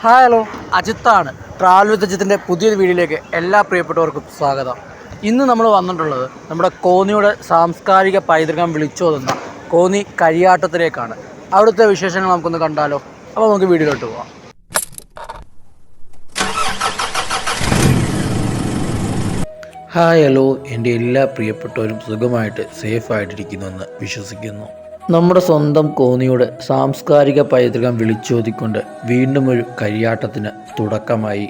Hello, അജിത്താണ്. Travel with അജിത്തിൻ്റെ പുതിയൊരു വീഡിയോയിലേക്ക് എല്ലാ പ്രിയപ്പെട്ടവർക്കും സ്വാഗതം. ഇന്ന് നമ്മൾ വന്നിട്ടുള്ളത് നമ്മുടെ കോന്നിയുടെ സാംസ്കാരിക പൈതൃകം വിളിച്ചോതുന്ന കോന്നി കരിയാട്ടത്തിലേക്കാണ്. അവിടുത്തെ വിശേഷങ്ങൾ നമുക്കൊന്ന് കണ്ടാലോ? അപ്പോൾ നമുക്ക് വീഡിയോയിലോട്ട് പോവാം. ഹലോ, എൻ്റെ എല്ലാ പ്രിയപ്പെട്ടവരും സുഖമായിട്ട് സേഫായിട്ടിരിക്കുന്നുവെന്ന് വിശ്വസിക്കുന്നു. നമ്മുടെ സ്വന്തം കോന്നിയുടെ സാംസ്കാരിക പൈതൃകം വിളിച്ചോതിക്കൊണ്ട് വീണ്ടും ഒരു കരിയാട്ടത്തിന് തുടക്കമായി.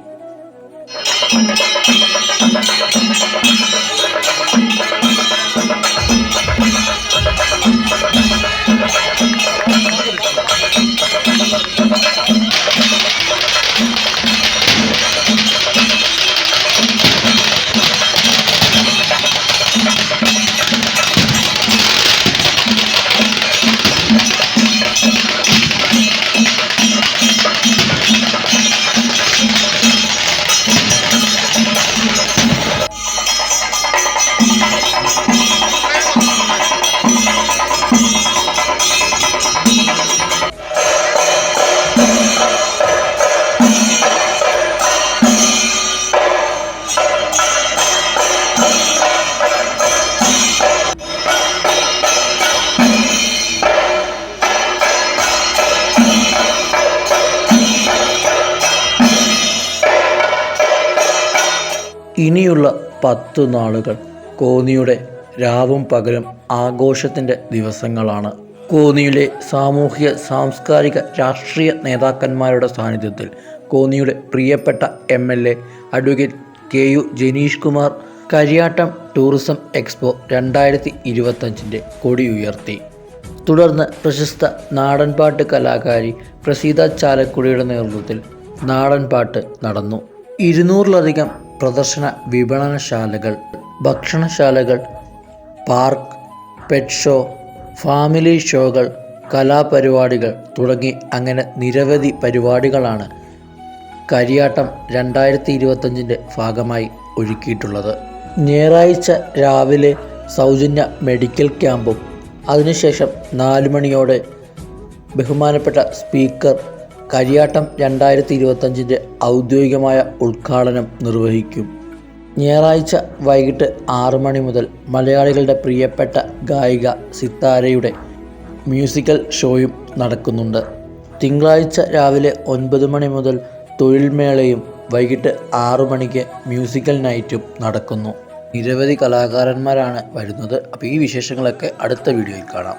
ഇനിയുള്ള 10 നാളുകൾ കോന്നിയുടെ രാവും പകലും ആഘോഷത്തിൻ്റെ ദിവസങ്ങളാണ്. കോന്നിയിലെ സാമൂഹ്യ സാംസ്കാരിക രാഷ്ട്രീയ നേതാക്കന്മാരുടെ സാന്നിധ്യത്തിൽ കോന്നിയുടെ പ്രിയപ്പെട്ട MLA advocate KU Janeesh Kumar Kariyattam tourism expo 2025 കൊടി ഉയർത്തി. തുടർന്ന് പ്രശസ്ത നാടൻപാട്ട് കലാകാരി പ്രസീത ചാലക്കുടിയുടെ നേതൃത്വത്തിൽ നാടൻപാട്ട് നടന്നു. 200-ലധികം പ്രദർശന വിപണനശാലകൾ, ഭക്ഷണശാലകൾ, പാർക്ക്, പെറ്റ് ഷോ, ഫാമിലി ഷോകൾ, കലാപരിപാടികൾ തുടങ്ങി അങ്ങനെ നിരവധി പരിപാടികളാണ് കരിയാട്ടം 2025 ഭാഗമായി ഒരുക്കിയിട്ടുള്ളത്. ഞായറാഴ്ച രാവിലെ സൗജന്യ മെഡിക്കൽ ക്യാമ്പും അതിനുശേഷം 4 മണിയോടെ ബഹുമാനപ്പെട്ട സ്പീക്കർ കരിയാട്ടം 2025 ഔദ്യോഗികമായ ഉദ്ഘാടനം നിർവഹിക്കും. ഞായറാഴ്ച വൈകിട്ട് 6 മണി മുതൽ മലയാളികളുടെ പ്രിയപ്പെട്ട ഗായിക സിത്താരയുടെ മ്യൂസിക്കൽ ഷോയും നടക്കുന്നുണ്ട്. തിങ്കളാഴ്ച രാവിലെ 9 മണി മുതൽ തൊഴിൽമേളയും വൈകിട്ട് 6 മണിക്ക് മ്യൂസിക്കൽ നൈറ്റും നടക്കുന്നു. നിരവധി കലാകാരന്മാരാണ് വരുന്നത്. അപ്പോൾ ഈ വിശേഷങ്ങളൊക്കെ അടുത്ത വീഡിയോയിൽ കാണാം.